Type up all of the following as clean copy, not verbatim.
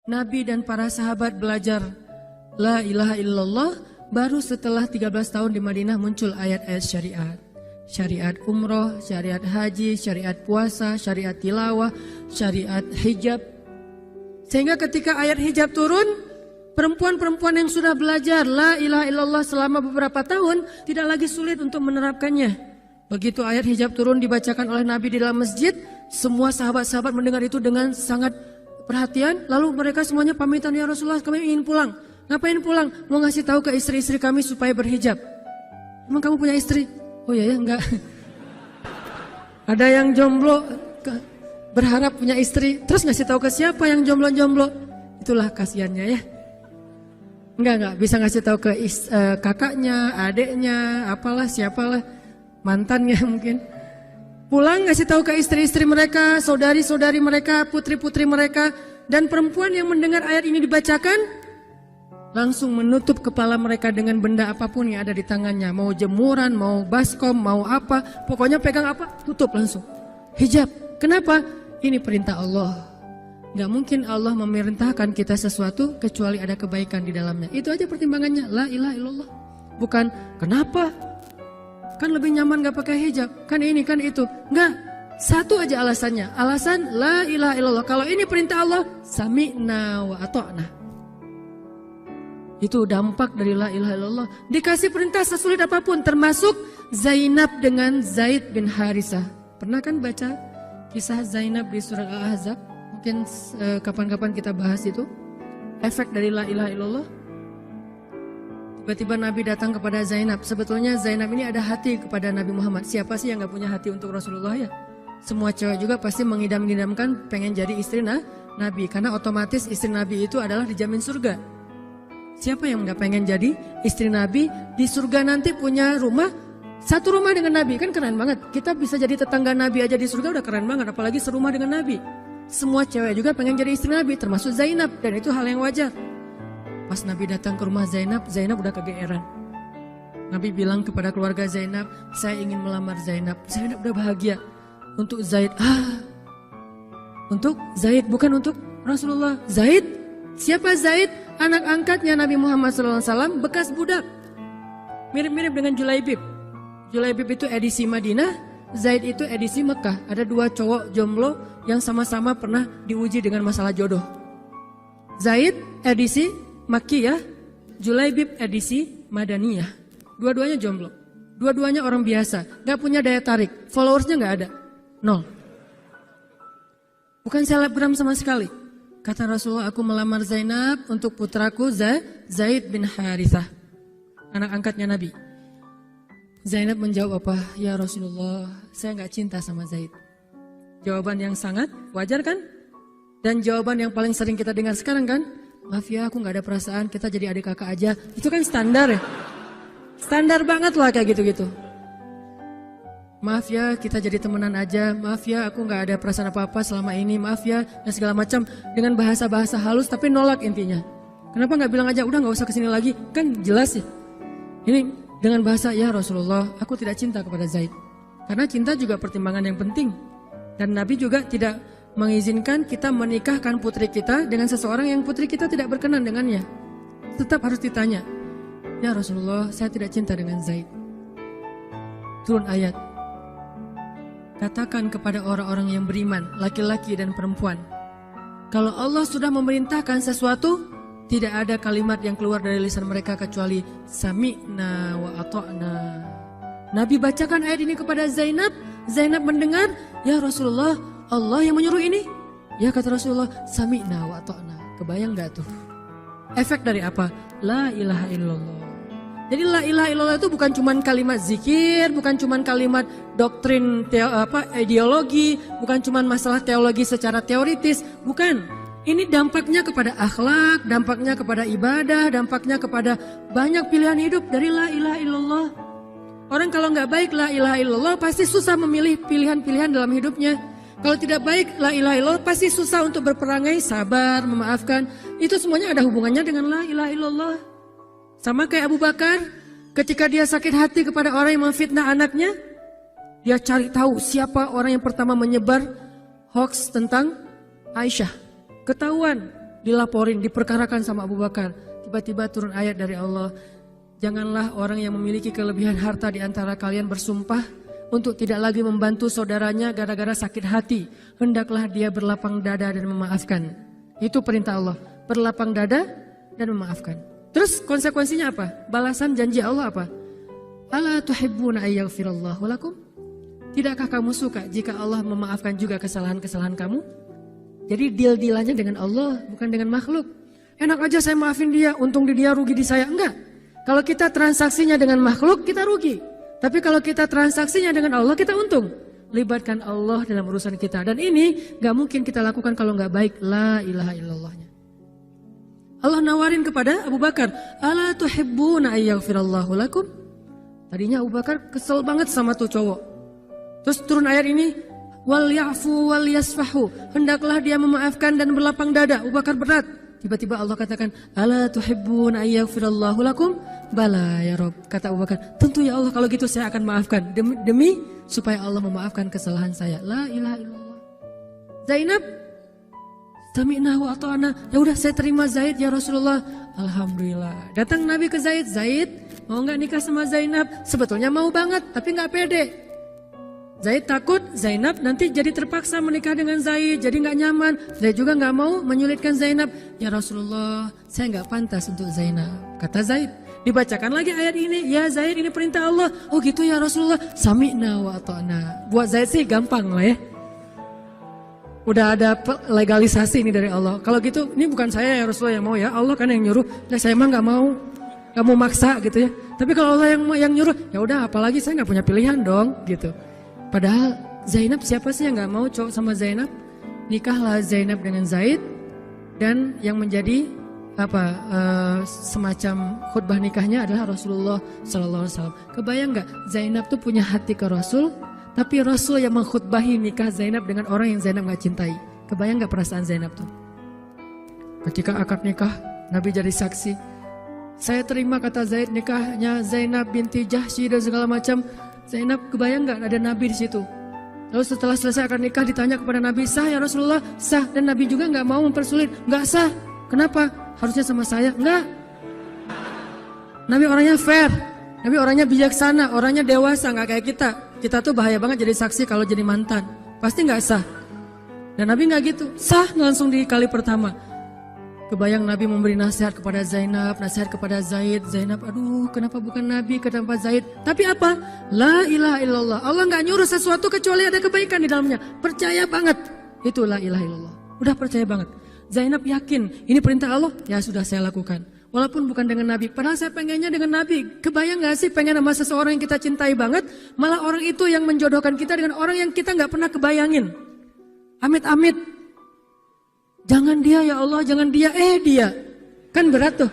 Nabi dan para sahabat belajar la ilaha illallah, baru setelah 13 tahun di Madinah muncul ayat-ayat syariat. Syariat umroh, syariat haji, syariat puasa, syariat tilawah, syariat hijab. Sehingga ketika ayat hijab turun, perempuan-perempuan yang sudah belajar la ilaha illallah selama beberapa tahun tidak lagi sulit untuk menerapkannya. Begitu ayat hijab turun dibacakan oleh Nabi di dalam masjid, semua sahabat-sahabat mendengar itu dengan sangat perhatian. Lalu mereka semuanya pamitan, ya Rasulullah kami ingin pulang. Ngapain pulang? Mau ngasih tahu ke istri-istri kami supaya berhijab. Emang kamu punya istri? Oh iya ya, enggak. Ada yang jomblo berharap punya istri, terus ngasih tahu ke siapa yang jomblo-jomblo? Itulah kasihannya ya. Enggak, bisa ngasih tahu ke kakaknya, adeknya, apalah, siapalah, mantannya mungkin. Pulang ngasih tahu ke istri-istri mereka, saudari-saudari mereka, putri-putri mereka. Dan perempuan yang mendengar ayat ini dibacakan langsung menutup kepala mereka dengan benda apapun yang ada di tangannya. Mau jemuran, mau baskom, mau apa, pokoknya pegang apa, tutup langsung. Hijab, kenapa? Ini perintah Allah. Gak mungkin Allah memerintahkan kita sesuatu kecuali ada kebaikan di dalamnya. Itu aja pertimbangannya, la ilaha illallah. Bukan, kenapa? Kan lebih nyaman gak pakai hijab, kan ini, kan itu. Enggak, satu aja alasannya. Alasan la ilaha illallah. Kalau ini perintah Allah, sami'na wa ata'na. Itu dampak dari la ilaha illallah. Dikasih perintah sesulit apapun, termasuk Zainab dengan Zaid bin Harisah. Pernah kan baca kisah Zainab di surat Al-Ahzab? Mungkin kapan-kapan kita bahas itu. Efek dari la ilaha illallah. Tiba-tiba Nabi datang kepada Zainab. Sebetulnya Zainab ini ada hati kepada Nabi Muhammad. Siapa sih yang gak punya hati untuk Rasulullah ya? Semua cewek juga pasti mengidam-idamkan pengen jadi istri Nabi. Karena otomatis istri Nabi itu adalah dijamin surga. Siapa yang gak pengen jadi istri Nabi? Di surga nanti punya rumah, satu rumah dengan Nabi. Kan keren banget. Kita bisa jadi tetangga Nabi aja di surga udah keren banget. Apalagi serumah dengan Nabi. Semua cewek juga pengen jadi istri Nabi, termasuk Zainab. Dan itu hal yang wajar. Pas Nabi datang ke rumah Zainab, Zainab udah kegeeran. Nabi bilang kepada keluarga Zainab, saya ingin melamar Zainab. Zainab udah bahagia. Untuk Zaid, untuk Zaid, bukan untuk Rasulullah. Zaid? Siapa Zaid? Anak angkatnya Nabi Muhammad SAW, bekas budak. Mirip-mirip dengan Julaibib. Julaibib itu edisi Madinah, Zaid itu edisi Mekah. Ada dua cowok jomblo yang sama-sama pernah diuji dengan masalah jodoh. Zaid edisi Makkiyah, Julaibib edisi Madaniyah. Dua-duanya jomblo. Dua-duanya orang biasa, gak punya daya tarik. Followersnya gak ada, 0. Bukan selebgram sama sekali. Kata Rasulullah, aku melamar Zainab untuk putraku Zaid bin Harithah, anak angkatnya Nabi. Zainab menjawab apa? Ya Rasulullah, saya gak cinta sama Zaid. Jawaban yang sangat wajar kan? Dan jawaban yang paling sering kita dengar sekarang kan? Maaf ya, aku gak ada perasaan, kita jadi adik kakak aja. Itu kan standar ya? Standar banget lah kayak gitu-gitu. Maaf ya, kita jadi temenan aja. Maaf ya, aku gak ada perasaan apa-apa selama ini. Maaf ya, dan segala macam. Dengan bahasa-bahasa halus tapi nolak intinya. Kenapa gak bilang aja, udah gak usah kesini lagi. Kan jelas ya. Ini dengan bahasa, ya Rasulullah, aku tidak cinta kepada Zaid. Karena cinta juga pertimbangan yang penting. Dan Nabi juga tidak mengizinkan kita menikahkan putri kita dengan seseorang yang putri kita tidak berkenan dengannya. Tetap harus ditanya, ya Rasulullah, saya tidak cinta dengan Zaid. Turun ayat. Katakan kepada orang-orang yang beriman, laki-laki dan perempuan, kalau Allah sudah memerintahkan sesuatu, tidak ada kalimat yang keluar dari lisan mereka kecuali sami'na wa ata'na. Nabi bacakan ayat ini kepada Zainab. Zainab mendengar, ya Rasulullah, Allah yang menyuruh ini. Ya kata Rasulullah, sami'na wa ata'na. Kebayang gak tuh? Efek dari apa? La ilaha illallah. Jadi la ilaha illallah itu bukan cuma kalimat zikir, bukan cuma kalimat doktrin ideologi, bukan cuma masalah teologi secara teoritis, bukan. Ini dampaknya kepada akhlak, dampaknya kepada ibadah, dampaknya kepada banyak pilihan hidup dari la ilaha illallah. Orang kalau nggak baik la ilaha illallah pasti susah memilih pilihan-pilihan dalam hidupnya. Kalau tidak baik la ilaha illallah pasti susah untuk berperangai, sabar, memaafkan. Itu semuanya ada hubungannya dengan la ilaha illallah. Sama kayak Abu Bakar, ketika dia sakit hati kepada orang yang memfitnah anaknya, dia cari tahu siapa orang yang pertama menyebar hoax tentang Aisyah. Ketahuan, dilaporin, diperkarakan sama Abu Bakar. Tiba-tiba turun ayat dari Allah. Janganlah orang yang memiliki kelebihan harta di antara kalian bersumpah untuk tidak lagi membantu saudaranya gara-gara sakit hati. Hendaklah dia berlapang dada dan memaafkan. Itu perintah Allah. Berlapang dada dan memaafkan. Terus konsekuensinya apa? Balasan janji Allah apa? Ala tuhibbuna ayyaghfirallahu lakum? Tidakkah kamu suka jika Allah memaafkan juga kesalahan-kesalahan kamu? Jadi deal-dealannya dengan Allah, bukan dengan makhluk. Enak aja saya maafin dia, untung di dia, rugi di saya. Enggak. Kalau kita transaksinya dengan makhluk, kita rugi. Tapi kalau kita transaksinya dengan Allah, kita untung. Libatkan Allah dalam urusan kita. Dan ini gak mungkin kita lakukan kalau gak baik. La ilaha illallahnya. Allah nawarin kepada Abu Bakar. Ala tuhibbuna ayyaghfirallahu lakum? Tadinya Abu Bakar kesel banget sama tuh cowok. Terus turun ayat ini, wal ya'fu wal yasfahu. Hendaklah dia memaafkan dan berlapang dada. Abu Bakar berat. Tiba-tiba Allah katakan, ala tuhibbuna ayyaghfirallahu lakum? Bala ya Rob. Kata Abu Bakar, tentu ya Allah kalau gitu saya akan maafkan. Demi supaya Allah memaafkan kesalahan saya. La ilaha illallah. Zainab, sami'na wa ata'na. Ya udah saya terima Zaid ya Rasulullah. Alhamdulillah. Datang Nabi ke Zaid. Zaid, mau gak nikah sama Zainab? Sebetulnya mau banget, tapi gak pede. Zaid takut Zainab nanti jadi terpaksa menikah dengan Zaid, jadi nggak nyaman. Zaid juga nggak mau menyulitkan Zainab. Ya Rasulullah, saya nggak pantas untuk Zainab. Kata Zaid. Dibacakan lagi ayat ini. Ya Zaid, ini perintah Allah. Oh gitu ya Rasulullah. Sami'na wa ata'na. Buat Zaid sih gampang lah ya. Udah ada legalisasi ini dari Allah. Kalau gitu, ini bukan saya ya Rasulullah yang mau ya. Allah kan yang nyuruh. Nah, saya emang nggak mau maksa gitu ya. Tapi kalau Allah yang nyuruh, ya udah apalagi saya nggak punya pilihan dong gitu. Padahal Zainab siapa sih yang gak mau cowok sama Zainab? Nikahlah Zainab dengan Zaid. Dan yang menjadi semacam khutbah nikahnya adalah Rasulullah SAW. Kebayang gak Zainab tuh punya hati ke Rasul, tapi Rasul yang mengkhutbahi nikah Zainab dengan orang yang Zainab gak cintai. Kebayang gak perasaan Zainab tuh? Ketika akad nikah, Nabi jadi saksi. Saya terima kata Zaid nikahnya Zainab binti Jahsy dan segala macam. Zainab kebayang gak ada Nabi di situ? Lalu setelah selesai akad nikah ditanya kepada Nabi, sah ya Rasulullah? Sah. Dan Nabi juga gak mau mempersulit. Gak sah. Kenapa? Harusnya sama saya. Enggak. Nabi orangnya fair. Nabi orangnya bijaksana. Orangnya dewasa. Gak kayak kita. Kita tuh bahaya banget jadi saksi kalau jadi mantan. Pasti gak sah. Dan Nabi gak gitu. Sah langsung di kali pertama. Kebayang Nabi memberi nasihat kepada Zainab, nasihat kepada Zaid. Zainab, aduh kenapa bukan Nabi, kenapa Zaid? Tapi apa? La ilaha illallah. Allah gak nyuruh sesuatu kecuali ada kebaikan di dalamnya. Percaya banget. Itu la ilaha illallah. Udah percaya banget. Zainab yakin, ini perintah Allah, ya sudah saya lakukan. Walaupun bukan dengan Nabi. Padahal saya pengennya dengan Nabi. Kebayang gak sih pengen sama seseorang yang kita cintai banget, malah orang itu yang menjodohkan kita dengan orang yang kita gak pernah kebayangin. Amit-amit. Jangan dia ya Allah, jangan dia, dia. Kan berat tuh.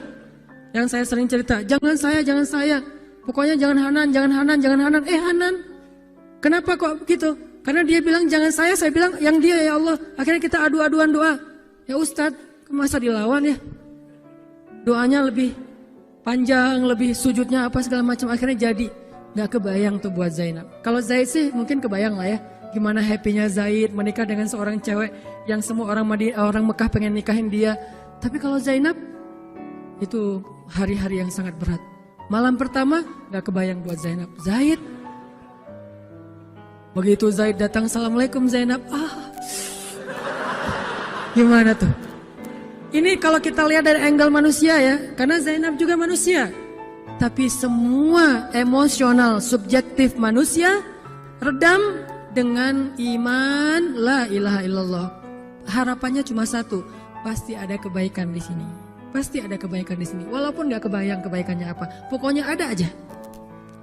Yang saya sering cerita, jangan saya. Pokoknya jangan Hanan, Hanan. Kenapa kok begitu? Karena dia bilang jangan saya bilang yang dia ya Allah. Akhirnya kita adu-aduan doa. Ya Ustadz, masa dilawan ya? Doanya lebih panjang, lebih sujudnya apa segala macam. Akhirnya jadi. Gak kebayang tuh buat Zainab. Kalau Zaid sih mungkin kebayang lah ya. Gimana happy-nya Zaid menikah dengan seorang cewek yang semua orang Mekah pengen nikahin dia. Tapi kalau Zainab, itu hari-hari yang sangat berat. Malam pertama gak kebayang buat Zainab. Zaid. Begitu Zaid datang, Assalamualaikum Zainab. Gimana tuh? Ini kalau kita lihat dari angle manusia ya. Karena Zainab juga manusia. Tapi semua emosional subjektif manusia redam dengan iman la ilaha illallah. Harapannya cuma satu, pasti ada kebaikan di sini. Pasti ada kebaikan di sini. Walaupun gak kebayang kebaikannya apa, pokoknya ada aja.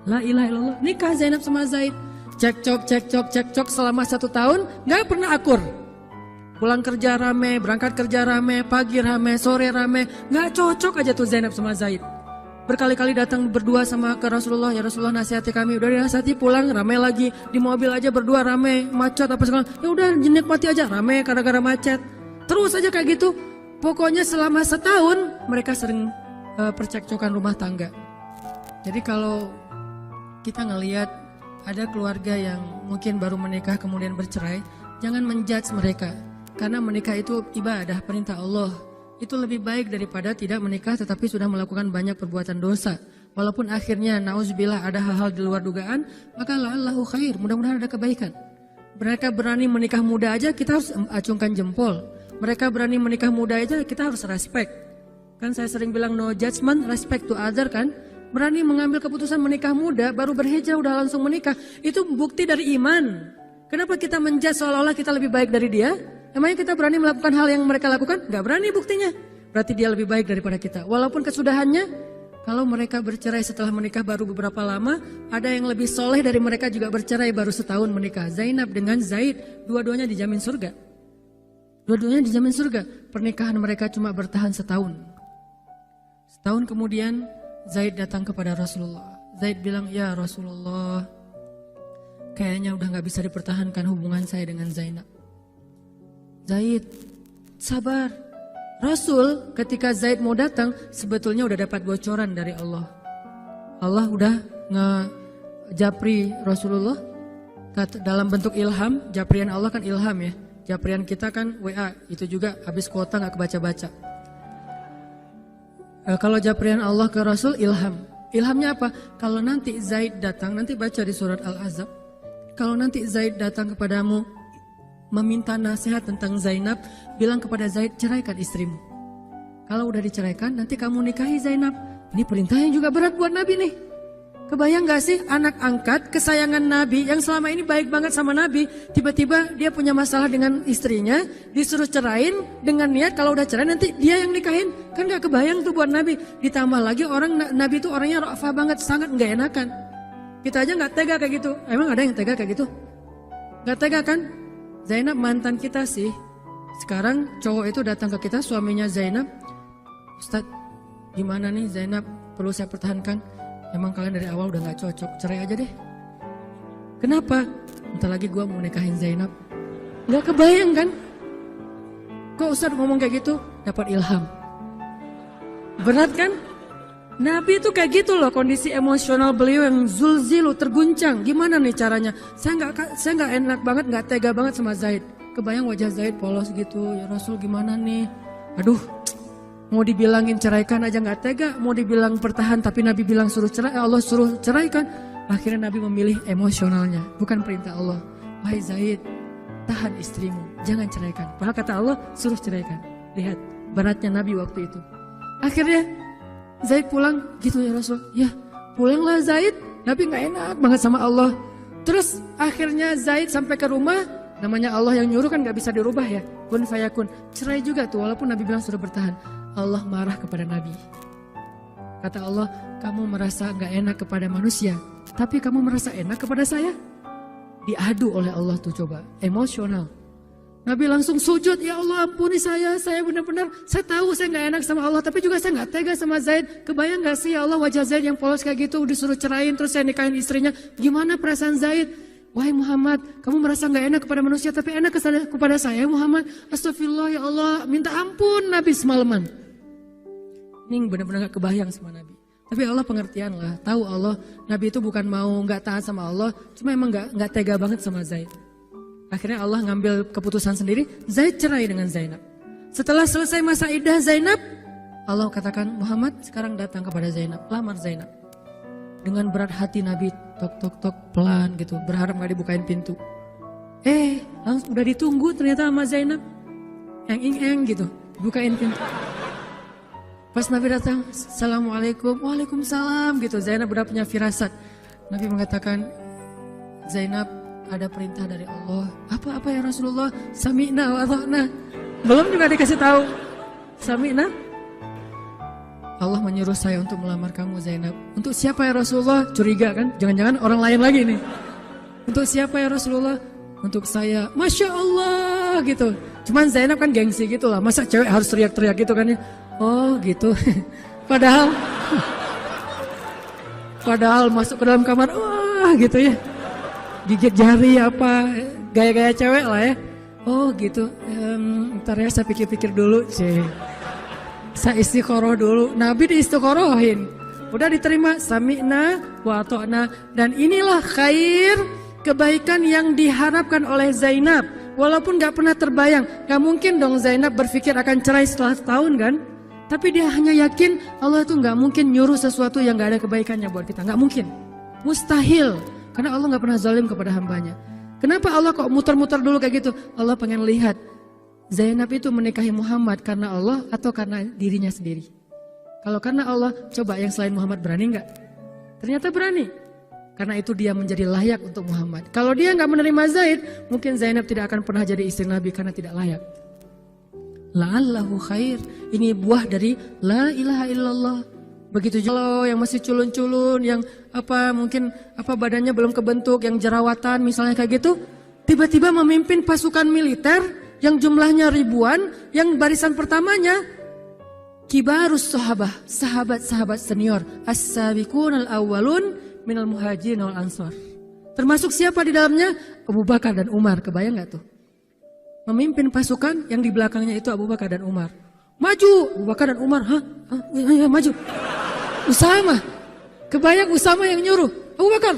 La ilaha illallah. Nikah Zainab sama Zaid. Cekcok selama 1 tahun, gak pernah akur. Pulang kerja rame, berangkat kerja rame, pagi rame, sore rame. Gak cocok aja tuh Zainab sama Zaid. Berkali-kali datang berdua sama ke Rasulullah, ya Rasulullah nasihati kami. Udah dinasihati pulang rame lagi, di mobil aja berdua rame, macet apa segala. Ya udah nikmati aja, rame gara-gara macet. Terus aja kayak gitu. Pokoknya selama 1 tahun mereka sering percekcokan rumah tangga. Jadi kalau kita ngelihat ada keluarga yang mungkin baru menikah kemudian bercerai, jangan menjudge mereka. Karena menikah itu ibadah, perintah Allah. itu lebih baik daripada tidak menikah tetapi sudah melakukan banyak perbuatan dosa. Walaupun akhirnya nauzubillah ada hal-hal di luar dugaan, maka la'allahu khair, mudah-mudahan ada kebaikan. Mereka berani menikah muda aja kita harus acungkan jempol. Mereka berani menikah muda aja kita harus respect. Kan saya sering bilang no judgment, respect to other kan. Berani mengambil keputusan menikah muda, baru berhijrah udah langsung menikah. Itu bukti dari iman. Kenapa kita menjudge seolah-olah kita lebih baik dari dia? Emangnya kita berani melakukan hal yang mereka lakukan? Gak berani buktinya. Berarti dia lebih baik daripada kita. Walaupun kesudahannya, kalau mereka bercerai setelah menikah baru beberapa lama, ada yang lebih soleh dari mereka juga bercerai baru setahun menikah. Zainab dengan Zaid, dua-duanya dijamin surga. Dua-duanya dijamin surga. Pernikahan mereka cuma bertahan setahun. Setahun kemudian Zaid datang kepada Rasulullah. Zaid bilang, ya Rasulullah, kayaknya udah gak bisa dipertahankan hubungan saya dengan Zainab. Zaid, sabar. Rasul ketika Zaid mau datang sebetulnya udah dapat bocoran dari Allah. Allah udah ngejapri Rasulullah dalam bentuk ilham. Japrian Allah kan ilham ya. Japrian kita kan WA, itu juga habis kuota gak kebaca-baca. Kalau japrian Allah ke Rasul ilham. Ilhamnya apa? Kalau nanti Zaid datang, nanti baca di surat Al-Ahzab. Kalau nanti Zaid datang kepadamu meminta nasihat tentang Zainab, bilang kepada Zaid, ceraikan istrimu. Kalau udah diceraikan, nanti kamu nikahi Zainab. Ini perintahnya juga berat buat Nabi nih. Kebayang gak sih anak angkat kesayangan Nabi yang selama ini baik banget sama Nabi, tiba-tiba dia punya masalah dengan istrinya, disuruh cerain dengan niat kalau udah cerai nanti dia yang nikahin. Kan gak kebayang tuh buat Nabi. Ditambah lagi Nabi itu orangnya ra'fah banget, sangat gak enakan. Kita aja gak tega kayak gitu. Emang ada yang tega kayak gitu? Gak tega kan? Zainab mantan kita sih. Sekarang cowok itu datang ke kita, suaminya Zainab. Ustadz, gimana nih Zainab? Perlu saya pertahankan? Emang kalian dari awal udah gak cocok, cerai aja deh. Kenapa? Bentar lagi gue mau nikahin Zainab. Gak kebayang kan? Kok Ustadz ngomong kayak gitu? Dapat ilham. Berat kan? Nabi itu kayak gitu loh, kondisi emosional beliau yang zulzilu, terguncang. Gimana nih caranya? Saya nggak enak banget, nggak tega banget sama Zaid. Kebayang wajah Zaid polos gitu. Ya Rasul gimana nih? Aduh, mau dibilangin ceraikan aja nggak tega. Mau dibilang pertahan tapi Nabi bilang suruh cerai, Allah suruh ceraikan. Akhirnya Nabi memilih emosionalnya, bukan perintah Allah. Wahai Zaid, tahan istrimu, jangan ceraikan. Padahal kata Allah suruh ceraikan. Lihat beratnya Nabi waktu itu. Akhirnya Zaid pulang gitu ya Rasul. Ya pulanglah Zaid. Nabi gak enak banget sama Allah. Terus akhirnya Zaid sampai ke rumah. Namanya Allah yang nyuruh kan gak bisa dirubah ya. Kun fayakun. Cerai juga tuh walaupun Nabi bilang sudah bertahan. Allah marah kepada Nabi. Kata Allah, kamu merasa gak enak kepada manusia, tapi kamu merasa enak kepada saya. Diadu oleh Allah tuh coba. Emosional. Nabi langsung sujud, ya Allah ampuni saya benar-benar, saya tahu saya gak enak sama Allah, tapi juga saya gak tega sama Zaid. Kebayang gak sih ya Allah wajah Zaid yang polos kayak gitu, disuruh cerain terus saya nikahin istrinya. Gimana perasaan Zaid? Wahai Muhammad, kamu merasa gak enak kepada manusia, tapi enak kepada saya Muhammad. Astagfirullah ya Allah, minta ampun Nabi semalaman. Ini benar-benar gak kebayang sama Nabi. Tapi Allah pengertian lah, tahu Allah, Nabi itu bukan mau gak taat sama Allah, cuma emang gak tega banget sama Zaid. Akhirnya Allah ngambil keputusan sendiri, Zaid cerai dengan Zainab. Setelah selesai masa iddah Zainab, Allah katakan, Muhammad sekarang datang kepada Zainab, lamar Zainab. Dengan berat hati Nabi, tok pelan gitu, berharap gak dibukain pintu. Langsung udah ditunggu ternyata sama Zainab. Eng gitu, bukain pintu. Pas Nabi datang, Assalamualaikum, Waalaikumsalam gitu. Zainab udah punya firasat. Nabi mengatakan, Zainab, ada perintah dari Allah. Apa ya Rasulullah? Sami'na wa ata'na. Belum juga dikasih tahu. Sami'na. Allah menyuruh saya untuk melamar kamu Zainab. Untuk siapa ya Rasulullah? Curiga kan? Jangan-jangan orang lain lagi nih. Untuk siapa ya Rasulullah? Untuk saya. Masya Allah gitu. Cuman Zainab kan gengsi gitu lah. Masa cewek harus teriak-teriak gitu kan ya? Oh gitu. Padahal masuk ke dalam kamar. Wah gitu ya. Gigit jari apa, gaya-gaya cewek lah ya. Oh gitu, ntar ya saya pikir-pikir dulu sih. Saya istiqoroh dulu, Nabi diistiqorohin. Udah diterima, sami'na wa ata'na. Dan inilah khair, kebaikan yang diharapkan oleh Zainab. walaupun gak pernah terbayang, gak mungkin dong Zainab berpikir akan cerai setelah setahun kan. Tapi dia hanya yakin Allah itu gak mungkin nyuruh sesuatu yang gak ada kebaikannya buat kita. Gak mungkin, mustahil. Karena Allah gak pernah zalim kepada hambanya. Kenapa Allah kok muter-muter dulu kayak gitu? Allah pengen lihat Zainab itu menikahi Muhammad karena Allah atau karena dirinya sendiri. Kalau karena Allah, coba yang selain Muhammad berani gak? Ternyata berani. Karena itu dia menjadi layak untuk Muhammad. Kalau dia nggak menerima Zaid, mungkin Zainab tidak akan pernah jadi istri Nabi karena tidak layak. La'allahu khair. Ini buah dari la ilaha illallah. Begitu juga yang masih culun-culun, yang mungkin badannya belum kebentuk, yang jerawatan misalnya kayak gitu, tiba-tiba memimpin pasukan militer yang jumlahnya ribuan, yang barisan pertamanya kibarus sahabah, sahabat-sahabat senior, as-sabiqun al-awwalun minal muhajirin wal ansar. Termasuk siapa di dalamnya? Abu Bakar dan Umar. Kebayang gak tuh? Memimpin pasukan yang di belakangnya itu Abu Bakar dan Umar. Maju! Abu Bakar dan Umar. Ya, maju. Usama. Kebayang Usama yang nyuruh. Abu Bakar.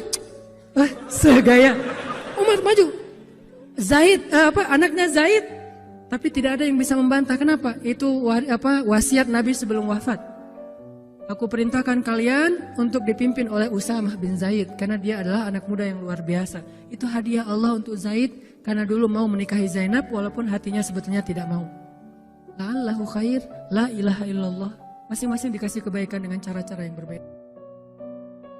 Segaya. Umar maju. Zaid, anaknya Zaid. Tapi tidak ada yang bisa membantah. Kenapa? Itu wasiat Nabi sebelum wafat. Aku perintahkan kalian untuk dipimpin oleh Usamah bin Zaid. Karena dia adalah anak muda yang luar biasa. Itu hadiah Allah untuk Zaid. Karena dulu mau menikahi Zainab walaupun hatinya sebetulnya tidak mau. La'allahu khair, la ilaha illallah. Masing-masing dikasih kebaikan dengan cara-cara yang berbeda.